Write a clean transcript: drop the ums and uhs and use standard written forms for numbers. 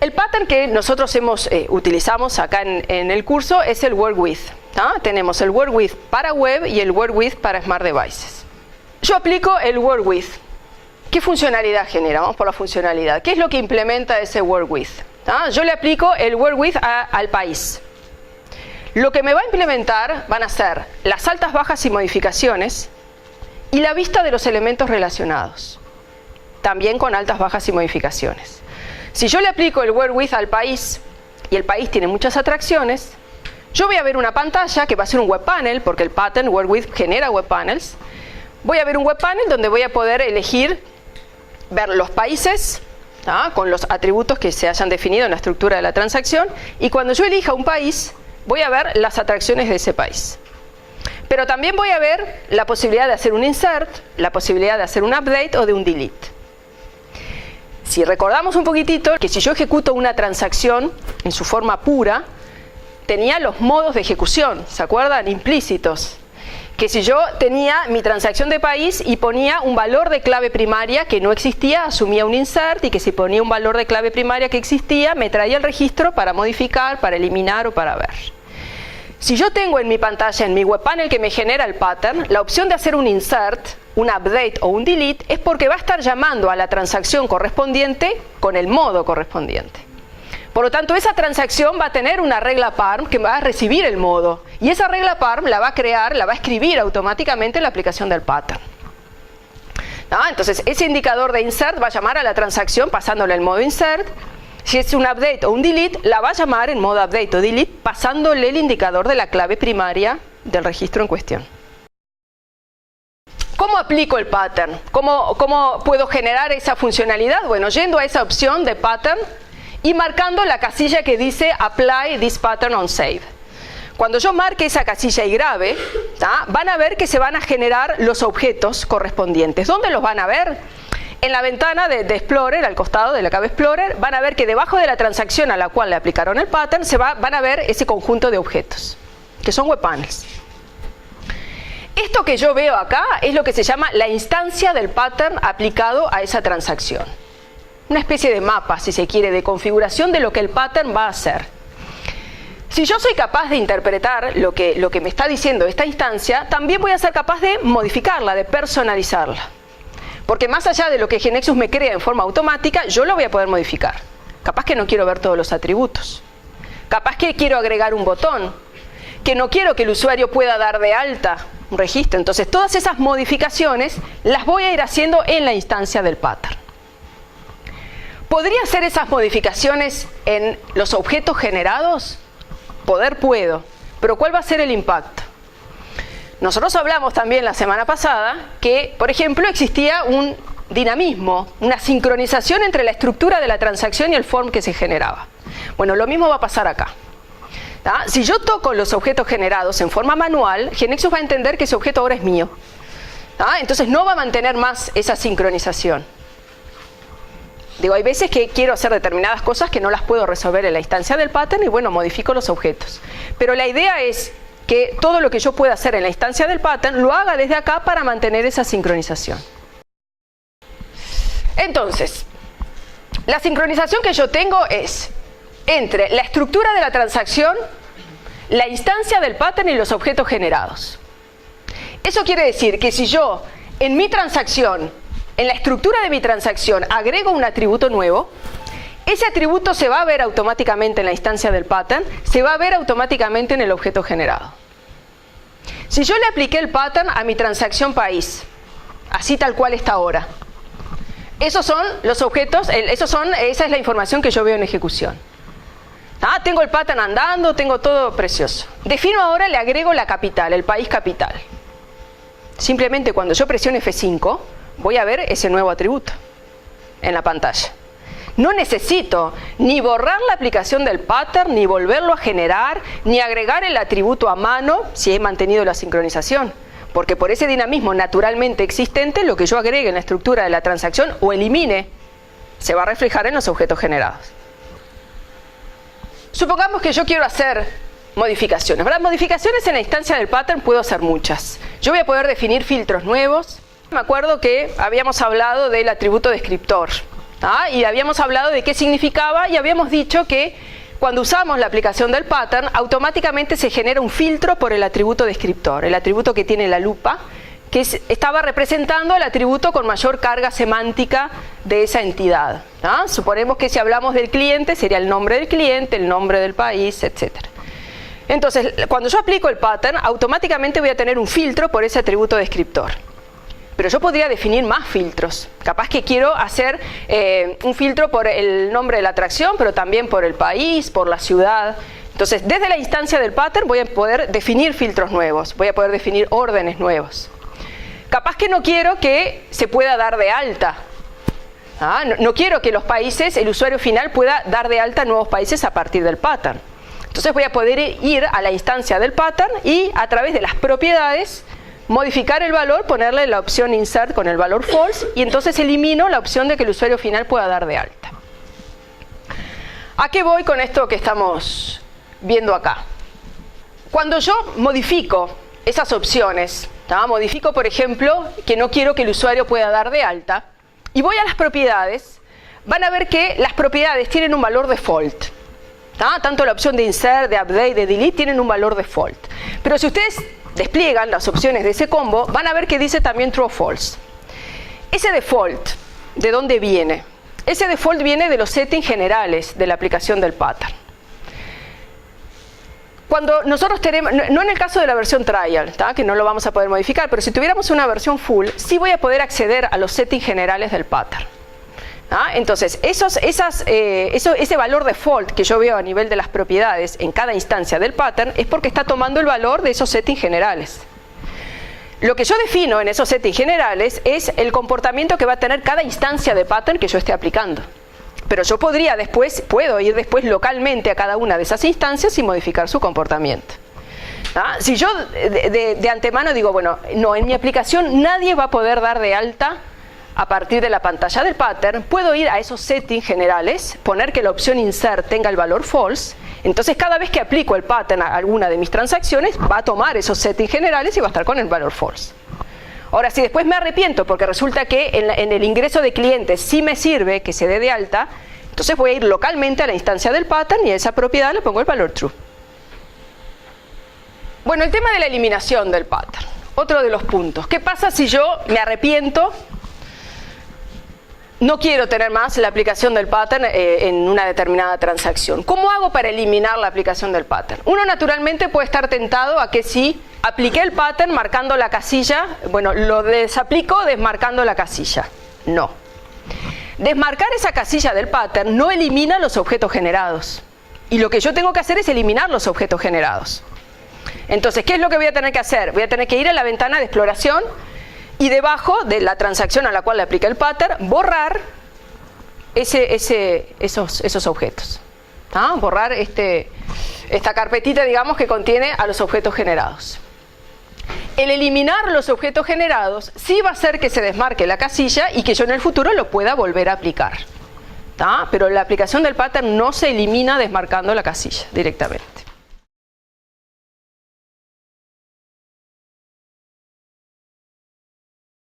El pattern que nosotros utilizamos acá en el curso es el Work With. Tenemos el Work With para web y el Work With para Smart Devices. Yo aplico el Work With. ¿Qué funcionalidad genera? Vamos por la funcionalidad. ¿Qué es lo que implementa ese Work With? Yo le aplico el Work With al país. Lo que me va a implementar van a ser las altas, bajas y modificaciones y la vista de los elementos relacionados, también con altas, bajas y modificaciones. Si yo le aplico el Work With al país y el país tiene muchas atracciones, yo voy a ver una pantalla que va a ser un web panel, porque el pattern Work With genera web panels. Voy a ver un web panel donde voy a poder elegir, ver los países con los atributos que se hayan definido en la estructura de la transacción, y cuando yo elija un país voy a ver las atracciones de ese país. Pero también voy a ver la posibilidad de hacer un insert, la posibilidad de hacer un update o de un delete. Si recordamos un poquitito que si yo ejecuto una transacción en su forma pura, tenía los modos de ejecución, ¿se acuerdan? Implícitos. Que si yo tenía mi transacción de país y ponía un valor de clave primaria que no existía, asumía un insert, y que si ponía un valor de clave primaria que existía, me traía el registro para modificar, para eliminar o para ver. Si yo tengo en mi pantalla, en mi web panel que me genera el pattern, la opción de hacer un insert, un update o un delete es porque va a estar llamando a la transacción correspondiente con el modo correspondiente. Por lo tanto, esa transacción va a tener una regla parm que va a recibir el modo. Y esa regla parm la va a crear, la va a escribir automáticamente en la aplicación del pattern. Entonces, ese indicador de insert va a llamar a la transacción pasándole el modo insert. Si es un update o un delete, la va a llamar en modo update o delete pasándole el indicador de la clave primaria del registro en cuestión. ¿Cómo aplico el pattern? ¿Cómo puedo generar esa funcionalidad? Bueno, yendo a esa opción de pattern y marcando la casilla que dice Apply this pattern on save. Cuando yo marque esa casilla y grabe, van a ver que se van a generar los objetos correspondientes. ¿Dónde los van a ver? En la ventana de Explorer, al costado de la Cave Explorer, van a ver que debajo de la transacción a la cual le aplicaron el pattern, van a ver ese conjunto de objetos, que son web panels. Esto que yo veo acá es lo que se llama la instancia del pattern aplicado a esa transacción. Una especie de mapa, si se quiere, de configuración de lo que el pattern va a hacer. Si yo soy capaz de interpretar lo que me está diciendo esta instancia, también voy a ser capaz de modificarla, de personalizarla. Porque más allá de lo que GeneXus me crea en forma automática, yo lo voy a poder modificar. Capaz que no quiero ver todos los atributos. Capaz que quiero agregar un botón. Que no quiero que el usuario pueda dar de alta un registro. Entonces, todas esas modificaciones las voy a ir haciendo en la instancia del pattern. ¿Podría hacer esas modificaciones en los objetos generados? Puedo. Pero ¿cuál va a ser el impacto? Nosotros hablamos también la semana pasada que, por ejemplo, existía un dinamismo, una sincronización entre la estructura de la transacción y el form que se generaba. Bueno, lo mismo va a pasar acá. Si yo toco los objetos generados en forma manual, GeneXus va a entender que ese objeto ahora es mío. Entonces no va a mantener más esa sincronización. Hay veces que quiero hacer determinadas cosas que no las puedo resolver en la instancia del pattern y bueno, modifico los objetos. Pero la idea es que todo lo que yo pueda hacer en la instancia del pattern lo haga desde acá para mantener esa sincronización. Entonces, la sincronización que yo tengo es entre la estructura de la transacción, la instancia del pattern y los objetos generados. Eso quiere decir que si yo en mi transacción, en la estructura de mi transacción, agrego un atributo nuevo, ese atributo se va a ver automáticamente en la instancia del pattern, se va a ver automáticamente en el objeto generado. Si yo le apliqué el pattern a mi transacción país, así tal cual está ahora, esos son los objetos, esa es la información que yo veo en ejecución. Tengo el pattern andando, tengo todo precioso. Defino ahora, le agrego la capital, el país capital. Simplemente cuando yo presione F5, voy a ver ese nuevo atributo en la pantalla. No necesito ni borrar la aplicación del pattern, ni volverlo a generar, ni agregar el atributo a mano si he mantenido la sincronización. Porque por ese dinamismo naturalmente existente, lo que yo agregue en la estructura de la transacción o elimine, se va a reflejar en los objetos generados. Supongamos que yo quiero hacer modificaciones. ¿Verdad? Modificaciones en la instancia del pattern puedo hacer muchas. Yo voy a poder definir filtros nuevos. Me acuerdo que habíamos hablado del atributo descriptor. Y habíamos hablado de qué significaba y habíamos dicho que cuando usamos la aplicación del pattern, automáticamente se genera un filtro por el atributo descriptor, el atributo que tiene la lupa, que estaba representando el atributo con mayor carga semántica de esa entidad. Suponemos que si hablamos del cliente, sería el nombre del cliente, el nombre del país, etc. Entonces, cuando yo aplico el pattern, automáticamente voy a tener un filtro por ese atributo descriptor. Pero yo podría definir más filtros. Capaz que quiero hacer un filtro por el nombre de la atracción, pero también por el país, por la ciudad. Entonces, desde la instancia del pattern voy a poder definir filtros nuevos, voy a poder definir órdenes nuevos. Capaz que no quiero que se pueda dar de alta. No quiero que los países, el usuario final pueda dar de alta nuevos países a partir del pattern. Entonces voy a poder ir a la instancia del pattern y a través de las propiedades modificar el valor, ponerle la opción insert con el valor false y entonces elimino la opción de que el usuario final pueda dar de alta. ¿A qué voy con esto que estamos viendo acá? Cuando yo modifico esas opciones, modifico por ejemplo que no quiero que el usuario pueda dar de alta y voy a las propiedades, van a ver que las propiedades tienen un valor default. Tanto la opción de insert, de update, de delete tienen un valor default. Pero si ustedes despliegan las opciones de ese combo, van a ver que dice también true o false. Ese default, ¿de dónde viene? Ese default viene de los settings generales de la aplicación del pattern. Cuando nosotros tenemos, no en el caso de la versión trial, que no lo vamos a poder modificar, pero si tuviéramos una versión full, sí voy a poder acceder a los settings generales del pattern. Entonces, ese valor default que yo veo a nivel de las propiedades en cada instancia del pattern es porque está tomando el valor de esos settings generales. Lo que yo defino en esos settings generales es el comportamiento que va a tener cada instancia de pattern que yo esté aplicando. Pero yo puedo ir después localmente a cada una de esas instancias y modificar su comportamiento. Si yo de antemano digo, bueno, no, en mi aplicación nadie va a poder dar de alta a partir de la pantalla del pattern, puedo ir a esos settings generales, poner que la opción insert tenga el valor false, entonces cada vez que aplico el pattern a alguna de mis transacciones, va a tomar esos settings generales y va a estar con el valor false. Ahora, si después me arrepiento porque resulta que en el ingreso de clientes sí me sirve que se dé de alta, entonces voy a ir localmente a la instancia del pattern y a esa propiedad le pongo el valor true. Bueno, el tema de la eliminación del pattern, otro de los puntos. ¿Qué pasa si yo me arrepiento? No quiero tener más la aplicación del pattern en una determinada transacción. ¿Cómo hago para eliminar la aplicación del pattern? Uno naturalmente puede estar tentado a que si apliqué el pattern marcando la casilla, bueno, lo desaplico desmarcando la casilla. No. Desmarcar esa casilla del pattern no elimina los objetos generados. Y lo que yo tengo que hacer es eliminar los objetos generados. Entonces, ¿qué es lo que voy a tener que hacer? Voy a tener que ir a la ventana de exploración y debajo de la transacción a la cual le aplica el pattern, borrar esos objetos. Borrar esta carpetita, digamos, que contiene a los objetos generados. El eliminar los objetos generados sí va a hacer que se desmarque la casilla y que yo en el futuro lo pueda volver a aplicar. Pero la aplicación del pattern no se elimina desmarcando la casilla directamente.